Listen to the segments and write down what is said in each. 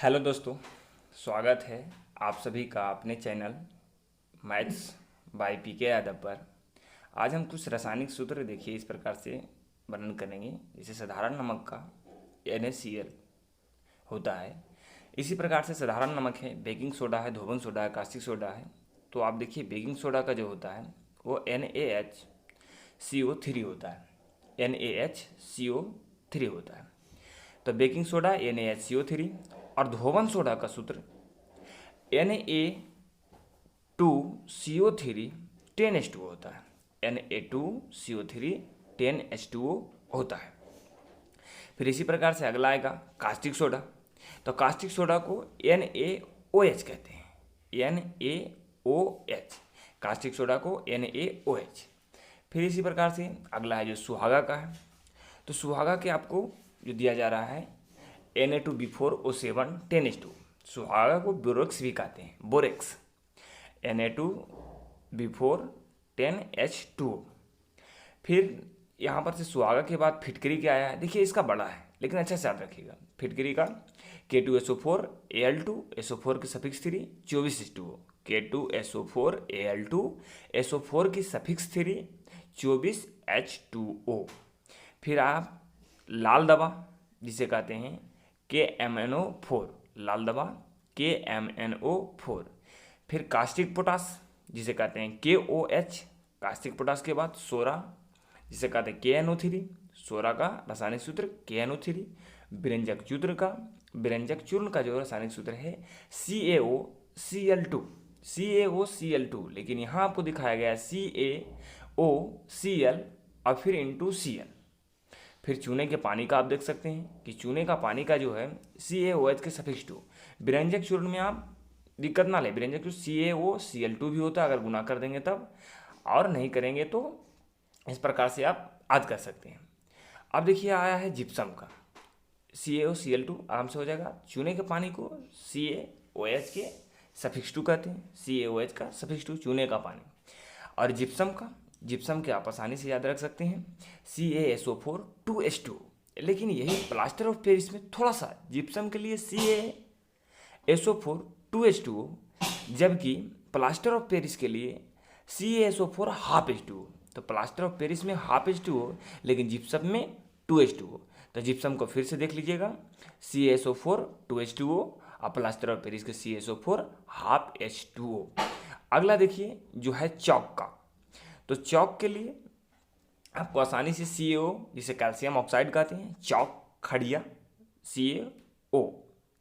Hello दोस्तों, स्वागत है आप सभी का अपने चैनल मैथ्स बाय पीके यादव पर। आज हम कुछ रासायनिक सूत्र देखिए इस प्रकार से वर्णन करेंगे। जैसे साधारण नमक का NaCl होता है, इसी प्रकार से साधारण नमक है, बेकिंग सोडा है, धोबन सोडा है, कास्टिक सोडा है। तो आप देखिए बेकिंग सोडा का जो होता है वो NaHCO3 होता है, NaHCO3 होता है। तो बेकिंग सोडा NaHCO3 और धोवन सोडा का सूत्र Na2CO3 10H2O होता है, Na2CO3 10H2O होता है। फिर इसी प्रकार से अगला आएगा कास्टिक सोडा। तो कास्टिक सोडा को NaOH कहते हैं, NaOH, कास्टिक सोडा को NaOH। फिर इसी प्रकार से अगला है जो सुहागा का है। तो सुहागा के आपको जो दिया जा रहा है Na2B4O7 10H2। सुहागा को बोरेक्स भी कहते हैं, बोरेक्स, Na2B4 10H2। फिर यहाँ पर से सुहागा के बाद फिटकरी क्या आया है, देखिए इसका बड़ा है लेकिन अच्छा से याद रखिएगा। फिटकरी का K2SO4 Al2 SO4 की suffix 3 24H2O, K2SO4 Al2 SO4 की सफिक्स 3 24H2O। फिर आप लाल दवा जिसे कहते हैं KMNO4, लाल दवा KMNO4। फिर कास्टिक पोटास जिसे कहते हैं KOH, कास्टिक पोटास के बाद सोरा जिसे कहते हैं KNO3, सोरा का रासायनिक सूत्र KNO3। विरंजक चूर्ण का जो रासायनिक सूत्र है CaOCl2, लेकिन यहाँ आपको दिखाया गया है CaOCl और फिर इंटू Cl। फिर चूने के पानी का आप देख सकते हैं कि चूने का पानी का जो है CaOH के सफिक्स 2। विरंजक चूर्ण में आप दिक्कत ना ले, विरंजक चूर्ण CaOCl2 भी होता है अगर गुना कर देंगे तब, और नहीं करेंगे तो इस प्रकार से आप याद कर सकते हैं। अब देखिए आया है जिप्सम का, CaOCl2 आराम से हो जाएगा। चूने के पानी को CaOH के सफिक्स 2 कहते हैं, CaOH का सफिक्स 2 चूने का पानी। और जिप्सम के आप आसानी से याद रख सकते हैं CaSO4 2H2। लेकिन यही प्लास्टर ऑफ पेरिस में थोड़ा सा जिप्सम के लिए CaSO4 2H2O, जबकि प्लास्टर ऑफ पेरिस के लिए CaSO4 हाफ H2O। तो प्लास्टर ऑफ पेरिस में हाफ H2O लेकिन जिप्सम में 2H2O। तो जिप्सम को फिर से देख लीजिएगा, CaSO4 2H2O और प्लास्टर ऑफ पेरिस के CaSO4 हाफ H2O। अगला देखिए जो है चौक का। तो चौक के लिए आपको आसानी से CaO जिसे कैल्शियम ऑक्साइड कहते हैं, चौक खड़िया CaO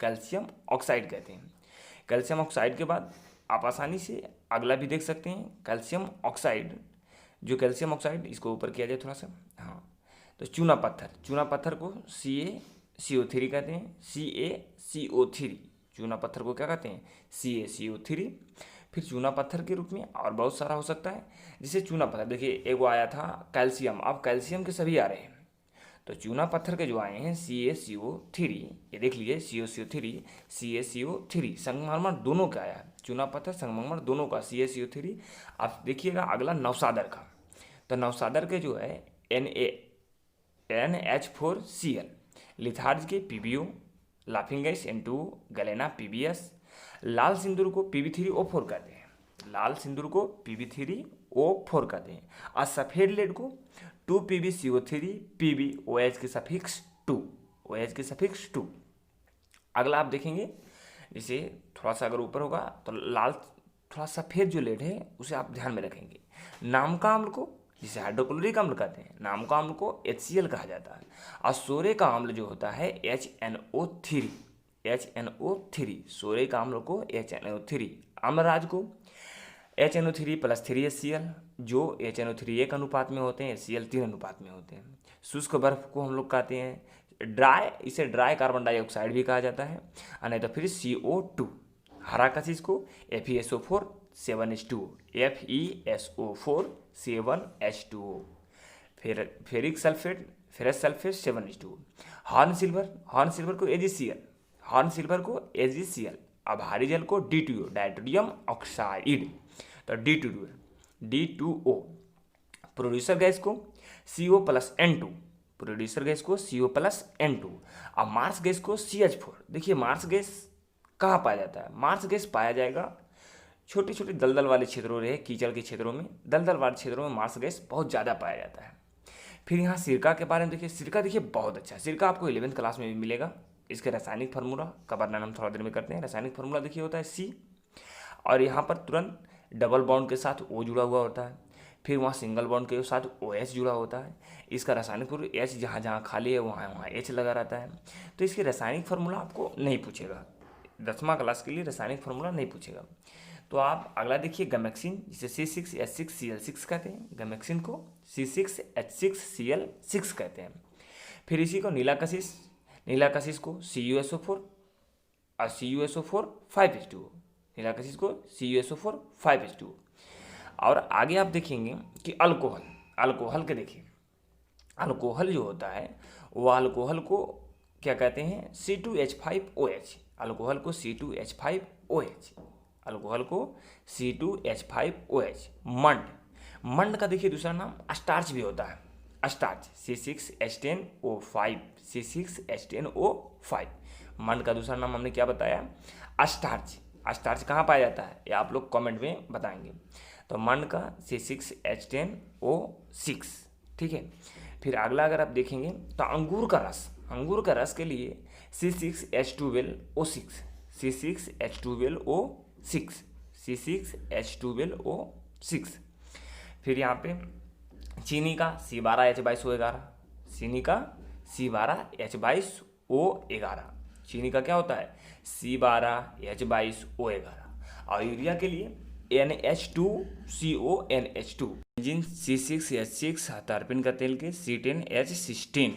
कैल्शियम ऑक्साइड कहते हैं। कैल्शियम ऑक्साइड के बाद आप आसानी से अगला भी देख सकते हैं कैल्शियम ऑक्साइड, जो कैल्शियम ऑक्साइड इसको ऊपर किया जाए थोड़ा सा, हाँ। तो चूना पत्थर को CaCO3 कहते हैं, CaCO3, चूना पत्थर को क्या कहते हैं CaCO3। फिर चूना पत्थर के रूप में और बहुत सारा हो सकता है, जैसे चूना पत्थर देखिए एगो आया था कैल्शियम, अब कैल्शियम के सभी आ रहे हैं। तो चूना पत्थर के जो आए हैं CaCO3, ये देख लीजिए CaCO3 संगमरमर दोनों का आया है, चूना पत्थर संगमरमर दोनों का CaCO3। आप देखिएगा अगला नवसादर का। तो नवसादर के जो है NH4Cl, लिथार्ज के PbO, laughing gas N2O, गलेना PbS, लाल सिंदूर को Pb3O4 कहते हैं, लाल सिंदूर को Pb3O4 कहते हैं। और सफ़ेद लेड को 2PbCO3 PbOH के सफिक्स 2, OH के सफिक्स 2। अगला आप देखेंगे जैसे थोड़ा सा अगर ऊपर होगा तो लाल थोड़ा सफ़ेद जो लेड है उसे आप ध्यान में रखेंगे। नामका अम्ल को जिसे हाइड्रोक्लोरिक अम्ल कहते हैं, नामका अम्ल को HCl कहा जाता है। और सोरे का अम्ल जो होता है HNO3, सोरे का अम्ल को HNO3। अम्लराज को HNO3 + 3HCl, जो HNO3 1 अनुपात में होते हैं, HCl 3 अनुपात में होते हैं। शुष्क बर्फ को हम लोग कहते हैं ड्राई, इसे ड्राई कार्बन डाइऑक्साइड भी कहा जाता है, और नहीं तो फिर CO2। हरा कशिश को FeSO4 7H2O, FeSO4 7H2O। फिर ferric sulphate, ferrous sulphate 7H2O। Horn silver को AgCl, और भारी जल को D2O, डायटोडियम ऑक्साइड, तो D2O। प्रोड्यूसर गैस को CO + N2, प्रोड्यूसर गैस को CO+N2। अब मार्स गैस को CH4। देखिए मार्स गैस कहाँ पाया जाता है? मार्स गैस पाया जाएगा छोटे छोटे दलदल वाले क्षेत्रों रहे, कीचड़ के क्षेत्रों में, दलदल वाले क्षेत्रों में मार्स गैस बहुत ज़्यादा पाया जाता है। फिर यहाँ सिरका के बारे में देखिए, सिरका देखिए बहुत अच्छा है। सिरका आपको 11th क्लास में भी मिलेगा। इसके रासायनिक फार्मूला का वर्णन हम थोड़ा देर में करते हैं। रासायनिक फार्मूला देखिए होता है C, और यहाँ पर तुरंत डबल बॉन्ड के साथ O जुड़ा हुआ होता है। फिर वहाँ सिंगल बॉन्ड के साथ OH जुड़ा होता है। इसका रासायनिक फार्मूला H, जहाँ जहाँ खाली है वहाँ H लगा रहता है। तो इसके रासायनिक फार्मूला आपको नहीं पूछेगा, 10वीं क्लास के लिए रासायनिक फार्मूला नहीं पूछेगा। तो आप अगला देखिए गैमेक्सिन, जिसे C6H6Cl6 कहते हैं। गैमेक्सिन को C6H6Cl6 कहते हैं। फिर इसी को नीला कशिश को CuSO4 और CuSO4 5H2। नीला कशिश को CuSO4 5H2। और आगे आप देखेंगे कि अल्कोहल के देखिए, अल्कोहल जो होता है वो अल्कोहल को क्या कहते हैं? C2H5OH। अल्कोहल को C2H5OH, अल्कोहल को C2H5OH। मंड का देखिए दूसरा नाम स्टार्च भी होता है। Starch C6H10O5, C6H10O5। मंड का दूसरा नाम हमने क्या बताया? स्टार्च। स्टार्च कहाँ पाया जाता है ये आप लोग कमेंट में बताएंगे। तो मंड का C6H10O6, ठीक है। फिर अगला अगर आप देखेंगे तो अंगूर का रस के लिए C6H12O6, C6H12O6, C6H12O6। फिर यहाँ पे चीनी का C12H22O11, चीनी का C12H22O11। चीनी का क्या होता है? C12H22O11। और यूरिया के लिए NH2CONH2। इंजिन C6H6, टर्बिन का तेल के C10H16।